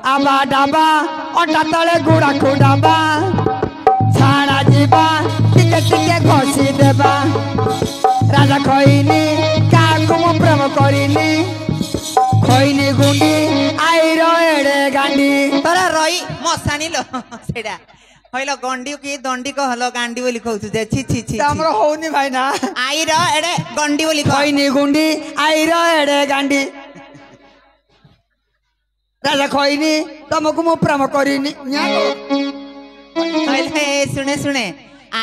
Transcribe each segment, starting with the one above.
आबा डाबा अंटा तले गुड़ा खुडाबा छाड़ा जीवा टिके टिके घसी देबा राजा खइनी काकु मु प्रेम करिनी खइनी गुंडी आईरो एड़े गांडी तोरा रही मसानी लो सेडा हइलो गंडी की दंडी कहलो गांडी बोली कहू जे छी छी छी हमरो होनी भाई ना आईरो एड़े गंडी बोली खइनी गुंडी आईरो एड़े गांडी राजा खइनी तुमको मु प्रेम करिनी हइले सुने सुने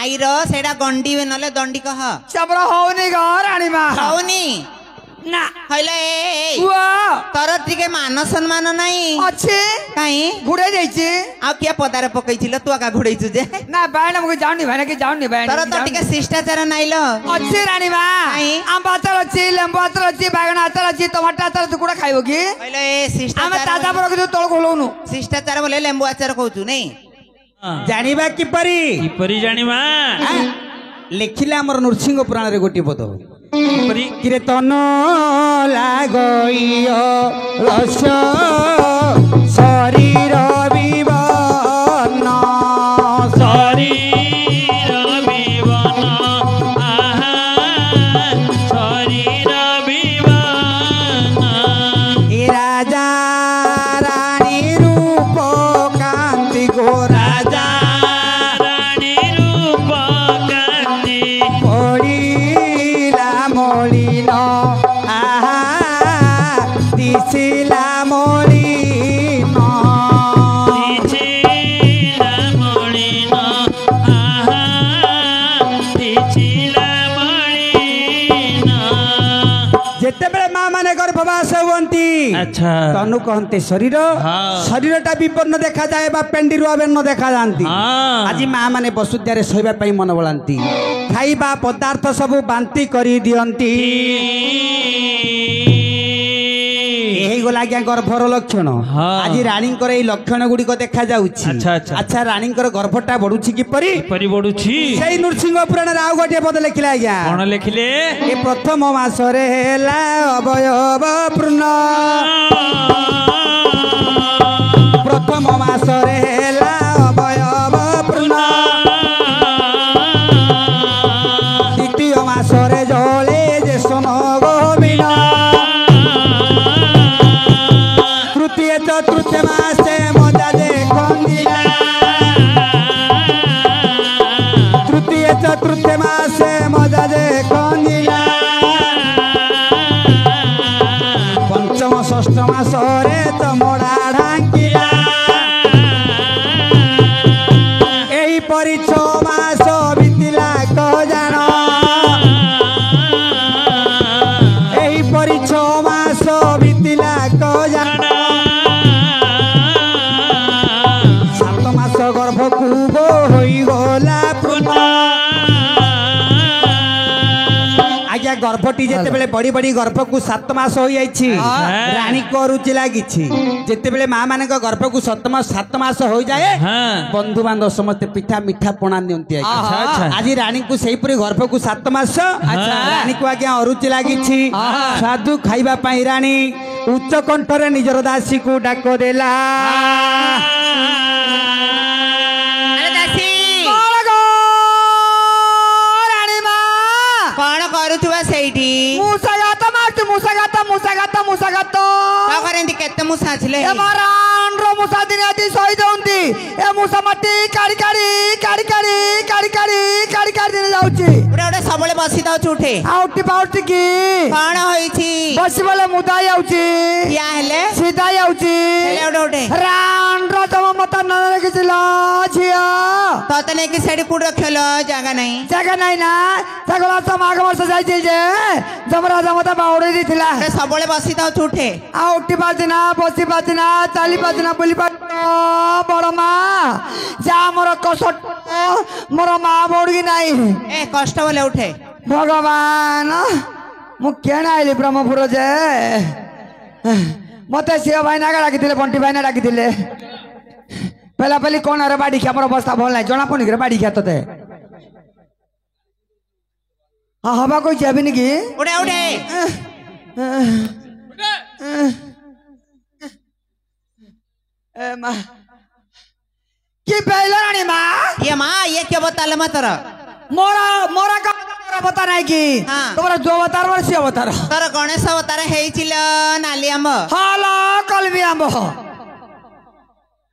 आईरो सेडा गंडी नले दंडी कह सबरो होनी ग रानी मा होनी ना हइले तोर टिके मान सम्मान नाही अच्छे काई घुड़े जाइछे आ किया पदारे पकैछिल तू का घुड़ैछु जे ना बाय ना मके जाउनी भाई ना के जाउनी भाई तोर तो टिके शिष्टाचार नाइलो अच्छे रानी मा आम बातर अछि लेंबू बातर अछि बैगन बातर अछि टमाटर बातर टुकुड़ा खाइबो की हइले शिष्टाचार हम ताजा पर के तोल खोलौनु शिष्टाचार बोले लेंबू आचार कहू नै जानिबा किपरी जानिबा लेखिले हमर नृसिंह पुराण रे गोटी पद कीर्तन लागइयो रस शरीर विवन शरीर विवन आहा शरीर विवन ए राजा रानी रूप कांति गो राजा रानी रूप कांति पड़िला मलिन आहा दिसिला मलिन तिछिला मलिन आहा तिछिला मलिन जेतेबेले माँ माने गर्भवास हुअंती अच्छा तनु कहते शरीर शरीरटा विपन्न देखा जाए बा पेंडीरु आवेन्न देखा जानती आज माँ माने वसुद्धारे शोइबा पई मन बलांती खाइबा पदार्थ सबु बांती करी दियंती एही गोला क्या गर्भर लक्षण आज रानी लक्षण गुड़िक देखा जाउछि अच्छा अच्छा अच्छा रानी गर्भटा बढ़ुछि किपरि परि बढुछि सेई नृसिंह पुराण राव गोटे पद लिखिले आज्ञा कोन लिखिले ए प्रथम मासरे हेला अवयव पूर्ण प्रथम मासरे हेला अवयव पूर्ण द्वितीय मासरे जले जे सोन गोविन तृतीय चतुर्थ मासे मजा जे कंदिला तृतीय चतुर्थ मासे मजा जे कंदिला पंचम षष्ठ मासरे तमड़ा ढांकिला एही परि 6 मास बितिला कह जान एही परि 6 मास बितिला कह जान 7 मास गर्भकू गो होई गला पूर्ण आज्ञा गर्भटी जेते बेले बड़ी बड़ी गर्भकू 7 मास हो जाइछि रानी को रुचि लागिछि जेते बेले मां माने गर्भ को 7 मास हो जाए बंधु बांधव समस्त पिठा मिठा पणा नियंती आज रानी को सही परी गर्भ को 7 मास रानी को आज्ञा अरुचि लागिछि साधु खाइबा पई रानी उच्च कंठरे निजर दासी को डाक देला अरे दासी कौन करुथुवा सेठी मुसागात करेंती केते मुसा छिले ए मारान रो मुसा दिन आदि सही दउंती ए मुसा माटी काडी काडी काडी काडी काडी काडी काडी काडी दिन जाउची उडे उडे सबले बसी दाउ उठे आउटी पाउटी की कौन होईछि बसी वाला मुदा आउची या हेले सीधा आउची हेले उडे उडे रान रो तम मता नने किछला छिया ततने की सेडी कुड रखलो जगह नहीं ना सगला समाग वर्ष जाइछि जे जमरा जमता बाउडी दिथिला ए सबले बसी दाउ उठे आउटी पादिना बसी पादिना चाली पादिना बोली पादिना बड़ माँ जा मोर कसट मोर माँ बोड़ी नहीं ए कष्ट बोले उठे भगवान मु केन आइली ब्रह्मपुर जे मत शिव भाई ना डाकी बंटी भाई ना डाकी पहला पहली कौन अरे बाड़ी क्या मोर अवस्था भल ना जना पड़ी बाड़ी क्या तो हाँ हवा कोई चाबी नहीं की उड़े उड़े ए माँ की पहले रानी माँ ये माँ ये क्या बताले मत र मोरा मोरा का बता नहीं कि हाँ। तुम्हारा जो अवतार वर्षीय अवतार तोर गणेश अवतार हेइचिल नाली आंब हालो कलमी आंब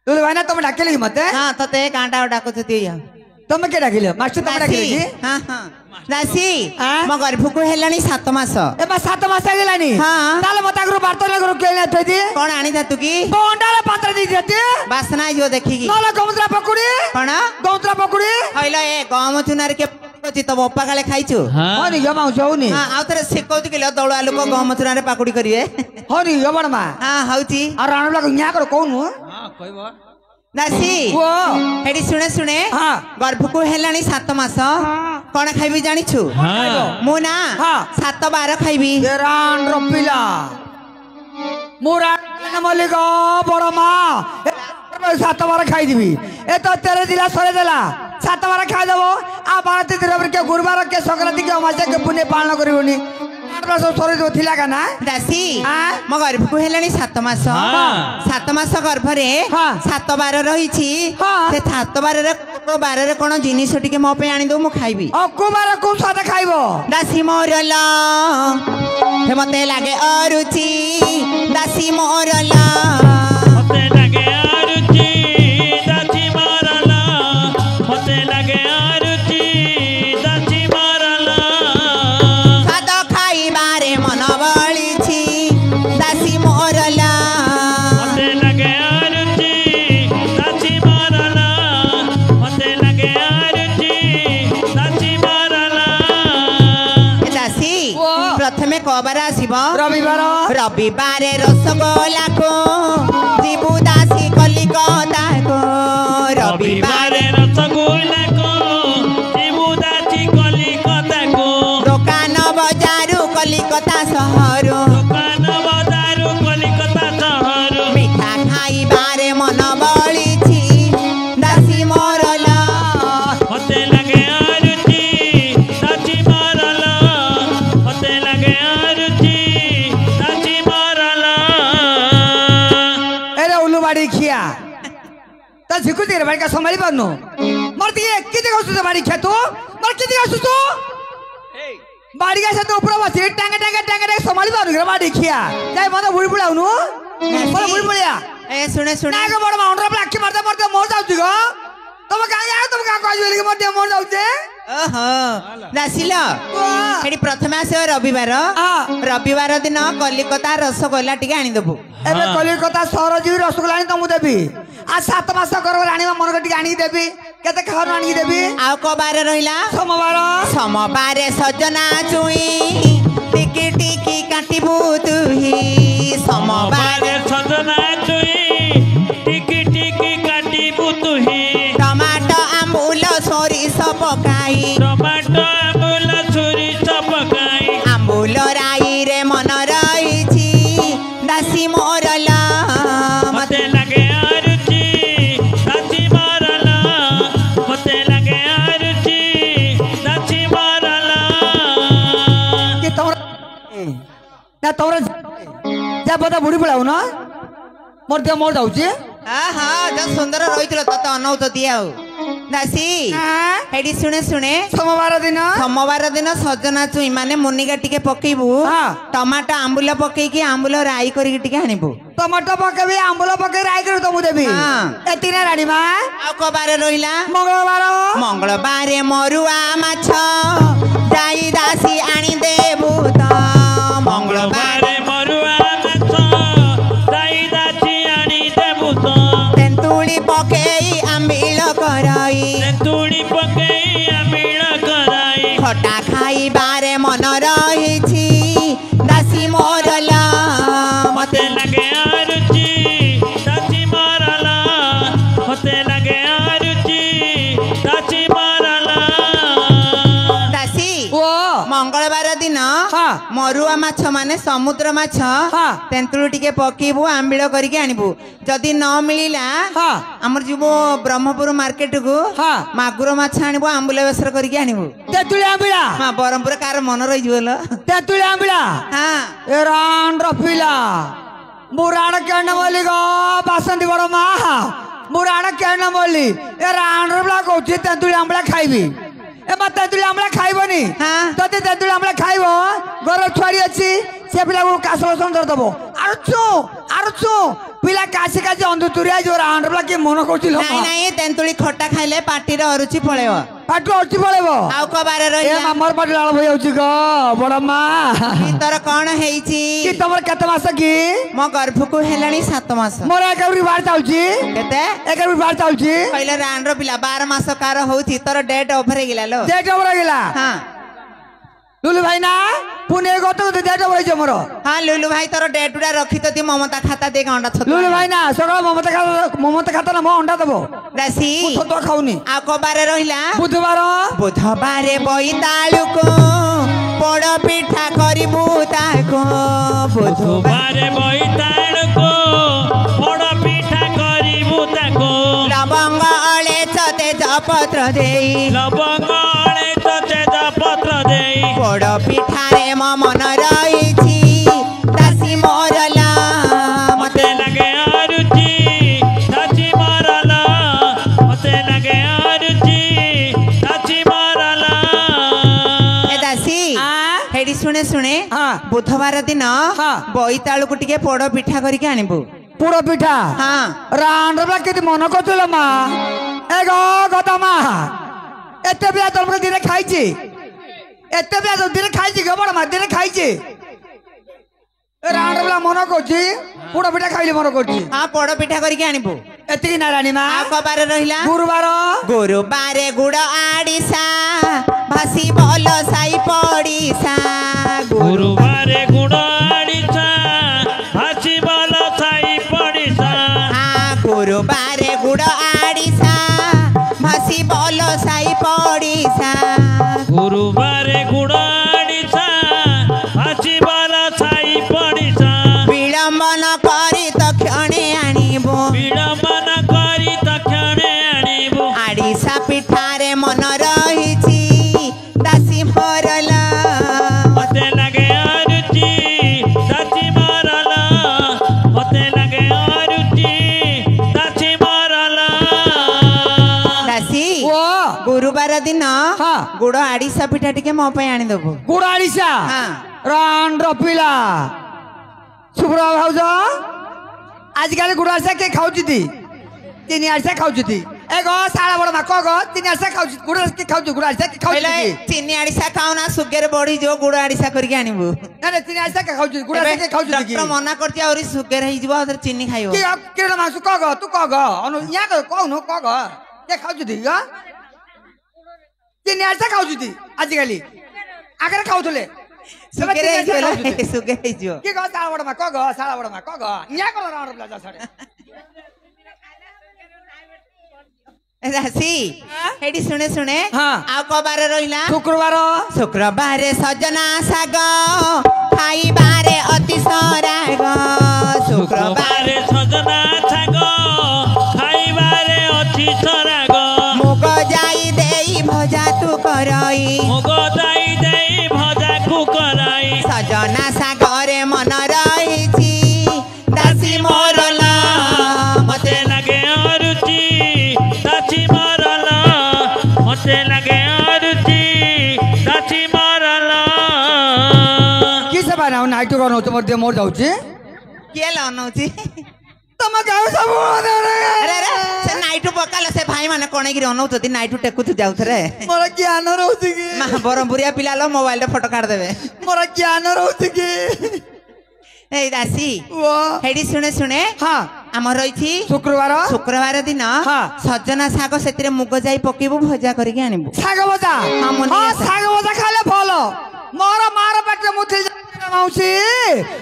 तू भाई ना तुम डाकिले कि मते हाँ तते कांटा डाकुछ दिया तुम के डाकिले मास्टर तुम डाकिले कि हाँ हाँ दासी हाँ? मो गर्भको हेलानी 7 मास ए बा 7 मास गेलानी हाँ। ताले मता गुरु बार्ता गुरु केले थैदी कौन आनी था तू की बोंडाले पात्र दी देती बासना जो देखिकी नला गौंत्रा पकुड़ी कौन गौंत्रा पकुड़ी हइलो ए गम चुनार के पची तो बप्पा काले खाइछु हनी गमाउ छौनी हाँ आउ तरे सिकौती के दौड़ आलू को गम चुनारे पाकुड़ी करिए हनी गबड़ मा हाँ हौची और राणुला को न्या कर कोनु दासी वो हेडी सुने सुने हाँ। गर्भको हेलानी 7 मास कौन खाइबी जानिछु मु ना हाँ। 7 12 खाइबी रान रपिला मोरा मल्लिक बड़ मा 7 बार खाई दिबी ए तो तेरे दिला सरे देला 7 बार खाई देबो आ 12 दिन के गुरुवार के संक्रांति के अमावस्या के पुण्य पालन करिवनी 8 बार सरे दो थिला काना दासी हाँ। मो गर्भको हेलानी 7 मास हाँ। 7 मास गर्भरे हाँ। 7 बार रहिछि हाँ। से 7 बार रे को बार रे कोन जिनिस टिके मो पे आनी दो मु खाइबी ओ कुमार को साथ खाइबो दासी मोरल हे मते लागे अरुचि दासी मोरल मते लगे आरुचि दाची मारला मते लगे आरुचि दाची मारला खाद खाइबारे मन बलिछि दासी मोरल मते लगे आरुचि दाची मारला मते लगे आरुचि दाची मारला दासी ओ। प्रथमे कबार आसीबो रविवार रविबारे रसगोला को जीबू दासी कलिकता को रविबारे रविवारे रसगोला को जीबुदाची कलिकता को दोकान बजारू कलिकता सहर दোकान बजारू कलिकता सहर मिठा खाइबारे मन बलिछि दासी मोरल मते लगे आरुचि दाची मारला मते लगे आरुचि दाची मारला अरे उल्लू बाड़ी खिया ता झिकु तेरे बाड़ी का संभाली पानो मर दिए किते का सुते बाड़ी खिया तू मर किते का सुतो बाड़ी का से तो ऊपर बस टांगे टांगे टांगे संभाली पानो रे बाड़ी खिया जाय मत बुड़ी बुड़ाउनु मत बुड़ी बुड़िया ए सुने सुने ना को बड़ माउंडर पर आखी मारते मारते मोर जाउची गो तुम का या तुम का कहजो कि मते मोर जाउचे ओहो दासिल हेडी प्रथमे आसे रविवार हाँ। रविवार दिन कलिकता रसगोला टिके आनी देबू एबे कलिकता सहर जीवी रसगोल्ला आनी तुमु देबी आ 7 मास कर रानी मन के आनी देबी केते खार आनी देबी आउ को बारे रहिला सोमवार सोमवारे सजना चुई टिकी टिकी काटिबू तुही सोमवार बारे सजना चुई टिकी टिकी काटिबू तुही टमाटो आम्बुल सोरिष पकाई टमाटो आम्बुल सोरिष पकाई आम्बुल राई रे मन रहिछि दासी मोरल मते लगे आरुचि दाची मारला मते लगे आरुचि दाची मारला कि तोरा ना तोरा जा बता बुड़ी बुलाउ न मोर दे मोर जाउची हाँ हाँ जो सुंदर रहिथिल तते अनौत दियाउ दासी हेडी सुने सुने सोमवार दिन सोमवार दिन सजना चुई माने मुनिगा टिके पकेइबू हाँ। टमाटो आम्बुल पकेइकी आम्बुल राई करिकी टिके आनिबू टमाटो पकेबी आंबुल पके राई कर तुमु देबी हाँ। ए तीन रानी मा आउ को बारे रहिला मंगलवार मंगलबारे मरुआ माछ जाई दासी आनी देबू त मंगलबारे बारे मरुआ माछ दाई दाची आनी देबू तो तेंतुली पकेई आंबिल कराई तुड़ी पकेई आमिळ कराई खटा खाइबारे मन रहिछि दासी मोरल मते लगे आरुचि दाची मारला मते लगे आरुचि दाची मारला दासी ओ मंगलबार दिन हाँ। मरुआ माछ माने समुद्र माछ हाँ। तेंतुली टिके पकेइबू आंबिल करिके आनिबू जदि न मिलिला हाँ। हमर जीवो ब्रह्मपुर मार्केट को हाँ। मागुर माछ आनिबू आंबुल बेसर करिके आनिबू तेतुली आंबिला हाँ ब्रह्मपुर कार मन रही जीवल तेतुली आंबिला हाँ ए रान रफिला मुराण केण बोली गो बासंती बड़ मा मुराण केण बोली ए राणर बला कहूची तेंतुली आंबला खाइबी ए मत तेंतुली आंबला खाइबनी हाँ। तते तेंतुली आंबला खाइबो घर छुआरी अछि से पिला को कास सुंदर दबो आरुचु पिला कासी कासी अंधुतुरिया जो राणर बला के मन करछि लो नहीं नहीं तेंतुली खट्टा खाइले पार्टी रे अरुचि पळेव पाटू अरुचि पळेबो आउ कबारे ए रहिला मामर पाटी लाल भई होछि गो बड़ मा तोर कौन हेइची कि तमर केते मास की मो गर्भ को हेलानी 7 मास मोर एकबरी बार चाउची केते एकबरी बार चाउची पहिले रानरो पिला 12 मास कार होउची तोर डेट ओभर गेला लो डेट ओवर गेला हां लुलु भाई ना पुणे गत डेट ओवर जे मोर हां लुलु भाई तोर डेट उडा रखी तो ती ममता खाता दे अंडा छत लुलु भाई ना सकाळ ममता खाता ना मो अंडा दबो दासी तो खाउनी आ कबारे रहिला बुधवार बुधबारे बोईतालु को पोड़ पिठा करिबु ताको बुधबारे बोईतालु को पोड़ पिठा करिबु ताको लवंग अळेच तेज पत्र देई लवंग अळेच तेज पत्र देई पोड़ पिठा रे म मन रहिछि दासी मोरला मते लगे अरुचि दासी मोरला मते लगे अरुचि दासी मोरला ए दासी हेडी सुने सुने हाँ। बुधवार दिन हाँ। बोईतालु को टिके पोड़ पिठा करिके आनिबु पुरो पिठा हां रांडबला केति मन करथिल मा ए गो गता मा एते बिया तोर दिने खाइची एते बिया तो दिने खाइची गो बड़ मा दिने खाइची रांडबला मन करछि पुरो पिठा खाइले मन करछि हां पोड़ पिठा करिके आनिबु एति नारायणी मा आ कबारे रहिला गुरुवार गुरुबारे गुड़ आड़िसा भासी बोल साई पड़िसा गुरुबारे गुड़ आड़िसा भासी बोल साई पड़िसा हाँ गुरुबारे गुड़ आड़िसा भासी बोल साई पड़िसा गुरुबारे गुड़ आड़िसा भासी बोल साई पड़िसा विलंबन करी तक्षणे आनिबो विलंबन करी तक्षणे आनिबो आड़िसा पिठारे मन रहिछि दासी मोरला मते लगे अरुचि दासी मोरला मते लगे अरुचि दासी मोरला दासी ओ गुरुबार दिन हाँ। गुड़ आड़िसा पिठा टिके मो पे आनी देबो गुड़ाड़ीसा हाँ। रांड्र पिला सुब्रा भाउज आजकल गुड़ाड़ीसा के खाउची दी तीन आड़ीसा खाउची दी ए गो साला बड़ मा को गो तीन आड़ीसा खाउची गुड़ाड़ीसा के खाउची गुड़ाड़ीसा के खाउची पहले दी चीनी आड़िसा खाओना सुगर बढ़ी जो गुड़ आड़िसा करके आनिबो ना ना तीन आड़ीसा के खाउची गुड़ाड़ीसा के खाउची दी डॉक्टर मना करती और सुगर ही जीव और चीनी खाइयो की केड़ा मासु को गो तू को गो अनु या को कोनु को गो के खाउची दी गो तीन आड़ीसा खाउची दी आजकल आगरे खाउथले सुगर ही जो सुगर ही जो के गो साला बड़ मा को गो साला बड़ मा को गो या को रांड्र पिला जा छड़े राशि हेडी सुने सुने हाँ। आ कबार रहिला शुक्रवार शुक्रबार सजना साग खाइबारे अति सराग शुक्रबार शुक्रबारे सजना शाग खाइबारे अछि सराग मुग जाई देई भजा तू करई मुग जाई देई भजा कु कराई सजना सागरे मन रहिछि दासी मोरला मते लगे अरुचि दासी मोरला मते लगे अरुचि दासी मोरला किसे बनाऊ नाइट गनौ त मध्य मोर जाउची के लानौछि तम गाउ सब अरे अरे से नाइटू पकालो से भाई माने कोणे गिरी अनौछति नाइटू टेकु तू जाउथरे मोर ज्ञान रहउची की मा बरमपुरिया पिला लो मोबाइल रे फोटो काट देबे मोर ज्ञान रहउची की ए दासी वो हेडी सुने सुने हां हमर रहिछि शुक्रवार शुक्रवार दिन हाँ। सजना साग सेतिरे मुग जाई पकेबु भजा करके आनिबु साग भजा हाँ, मन हां दिया साग भजा खाले भल मोर मार पेट मुथि माउसी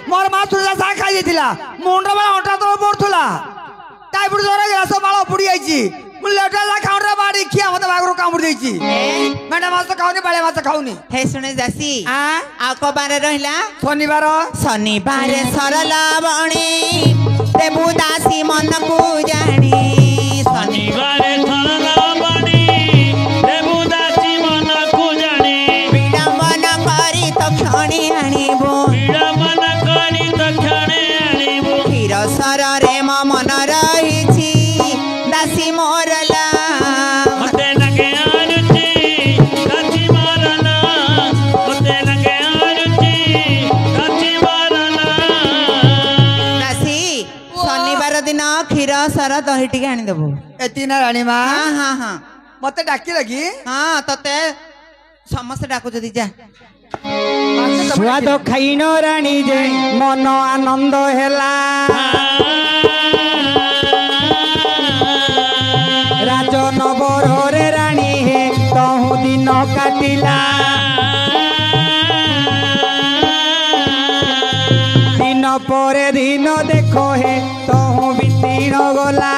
मोर मा तुला साग खाइ दिला मुंड बा अंटा तो पड़थुला टाइफाइड ज्वर गया सब माला पुड़ी आइची मु लेटा ला खाउरे बाड़ी खिया मते बागरो कामुड़ देइची मैडम मास खाउनी बाले मास खाउनी हे सुने दासी आ आ कबारे रहिला शनिवार शनिबार सरल बणी देबु दासी मन को जानी शनिबारे सरला बणी देबु दासी मन को जानी विडम्बन करी तक्षणे आनिबु विडम्बन करी तक्षणे आनिबु दासी मोरला मते लगे आरुचि दासी मारला मते लगे आरुचि दासी मारला दासी शनिवार दिन क्षीर सर दही टिके आनी देबो एती ना रानी माँ हाँ हाँ हाँ मत डाकी लगी हाँ तते समस्त डाकु जदी जा स्वाद खाइन राणी जे मन आनंद हेला राजन बरे राणी हे तहु दिन काटिला दिन परे दिन देखो हे तहु बीतीन गला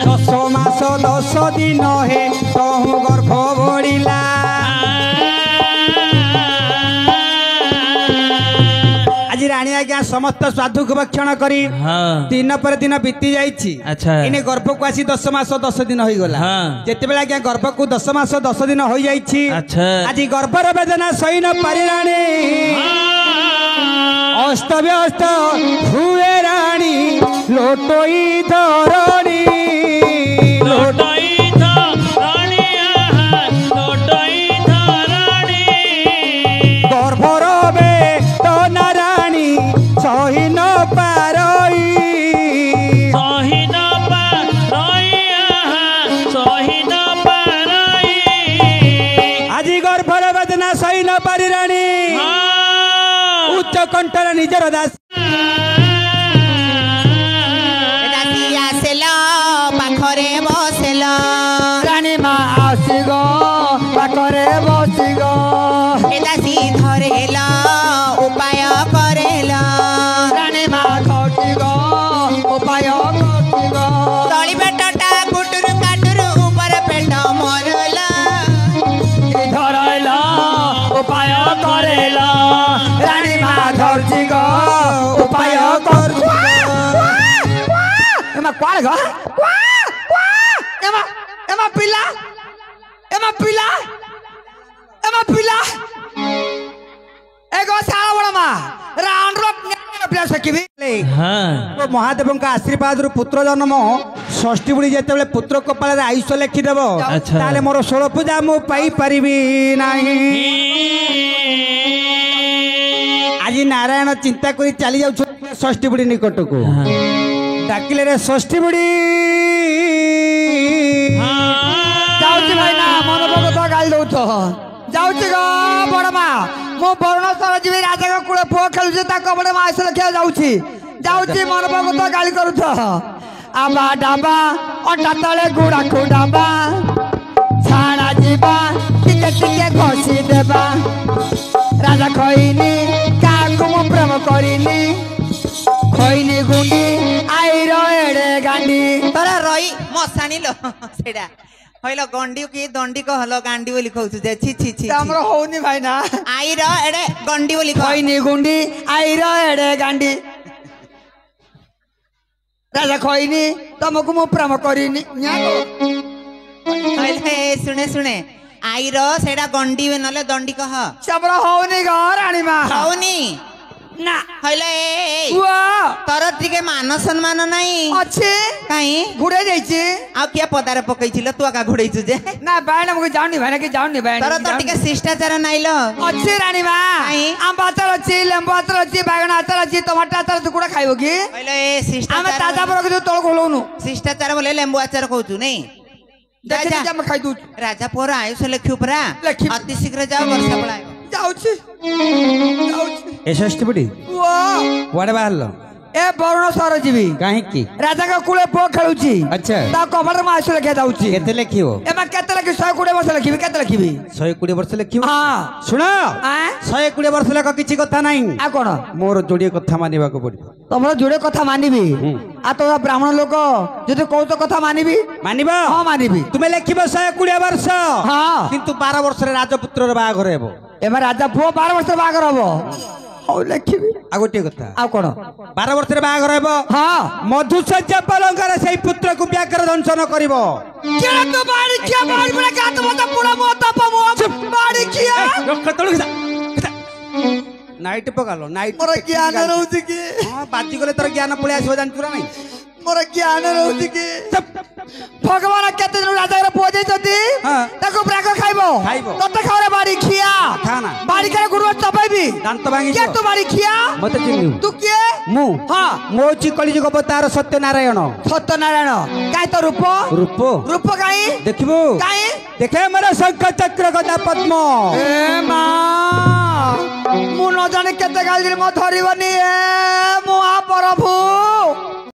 10 मास 10 दिन हे तहु गर्भ बढ़िला आज राणी आज्ञा समस्त स्वादुक भक्षण करी दिन पर दिन बीती जाइछि अच्छा इने गर्भ को आसी 10 मास 10 दिन होई गला जेतेबेला आज्ञा गर्भ को 10 मास 10 दिन होई जाइछि अच्छा आज गर्भर वेदना सही न पारि राणी अस्त व्यस्त हुए राणी लोटोई धरणी लोटोई धरणी लोटोई धरणी गर्भर वेदना राणी सही न पारई सही न पारई आज गर्भर वेदना सही न पारि राणी उच्च कंठर निजर दास दासी आसेला पाखरे बसेला रानी माँ आसी गो पाखरे बसी गो ए दासी धरेला उपाय करेला रानी माँ खटी गो उपाय खटी गो तली पेटटा कुटुरु काटुरु ऊपर पेट मरला धरैला उपाय करेला रानी माँ धरती गो उपाय कर एमा क्वाल गो एमा एमा पिला एमा पिला एमा पिला एगो सारा बड़ा माँ राउंड रो पिला सकिबी तो महादेव का आशीर्वाद रु पुत्र जन्म षष्ठी बुढ़ी जिते पुत्र कपाल आयुष लिखिदेव अच्छा। ताले मोर 16 पूजा मु पाई परिबी नाही आज नारायण चिंता करी चली जाऊ षष्ठी बुढ़ी निकट को डाकिले रे षष्ठी बुढ़ी जाउची भाई ना मन भगत गाली दउछ जाउची गो बड़ माँ मो बरुण सर जीवी राजा को कुळे पुओ खेलुचे ता कबडे मास लखिया जाउची जाउची मन भगत गाली करूछ आबा डाबा अटा तळे गुडा खुडाबा छाड़ा जीवा टिके टिके घसी देबा राजा खइनी काकु मो प्रेम करिनी खइनी गुंडी आइरो एडे गांडी तोरा रही मसानी लो सेडा हइलो गंडी की दंडी को हलो गांडी बोली कहउछु जे छी छी छी हमरो होनी भाई ना आई र एडे गंडी बोली कह खइनी गुंडी आइरो एडे गांडी राजा खइनी तुमको मो प्रेम करिनी हइले सुने सुने आई र सेडा गंडी नले दंडी कह सबरो होनी गो रानी माँ हौनी ना हइले हुआ तोर टिके मान सम्मान नाही अच्छे काई घुड़े जाइछे आ किया पदार पकैछिल तू आका घुड़ैछु जे ना बायना मुके जाउनी भाई ना कि जाउनी भाई तोर त टिके शिष्टाचार नाही ल अच्छे रानी माँ काई आम आचार अच्छी लेम्बू आचार अच्छी बैगन आचार अच्छी टमाटर आचार तू कुड़ा खाइबो की हइले आमे शिष्टाचार ताजा पर रखियो तोल खोलौनु शिष्टाचार बोले लेम्बू आचार कहउछु नहीं देखि जा, जा मैं खाइ दू राजा पोर आयुष लेख्यु परा लेख्यु। अति शीघ्र जाओ वर्षा पळायो जाउछी जाउछी ए षष्ठी बुढ़ी वाह कुआडे बाहरलो ए बरुण सर जीवी काहे की राजा को कुळे पुओ खेलुची अच्छा ता कबड़ मास लखिया जाउची केते लेखियो एमा केते लखि 120 वर्ष लखिबी केते लखिबी 120 वर्ष लेखियो हां सुन आ 120 वर्ष लेख किछि कथा नाही आ कोन मोर जोड़िए कथा मानिबा को पड़िबो तमरो जोड़े कथा मानिबी आ तो ब्राह्मण लोक जदि कहू तो कथा मानिबी मानिबो हां मानिबी तुमे लेखिबो 120 वर्ष हां किंतु 12 वर्ष रे राजपुत्र रे बाघर हेबो एमा राजा पुओ 12 वर्ष बागर हबो हौ लेखिबी आ गोटे कथा आ कोन 12 वर्ष रे बाघर हेबो हां मधुसज्जा पलंकर सेई पुत्र को व्याकर दंशन करिवो केरा तो बाड़ी किया बाड़ी बड़ा गात मत पुरा मत पमो बाड़ी किया रख तळु नाइट पकालो नाइट मोर ज्ञान रहउछि कि हां बाजी गले तोर ज्ञान पळे आसो जानछु ना नहीं मोर ज्ञान रहउछि कि भगवान केते दिन राजा रे पुआ देइछथि हां ताको ब्राको खाइबो खाइबो तते खाओरे बाड़ी खिया खाना बाड़ी करे गुरु चपाइबी दांत भांगी के तू बाड़ी खिया मते चिन्नु तू के मु हां मो चिकली जुग अवतार सत्यनारायण सत्यनारायण काय तो रूप रूप रूप काई देखिबो काई देखे मेरा शंख चक्र गदा पद्म ए मां मु न जाने केते गाल दिन म धरिबनी ए मु आ प्रभु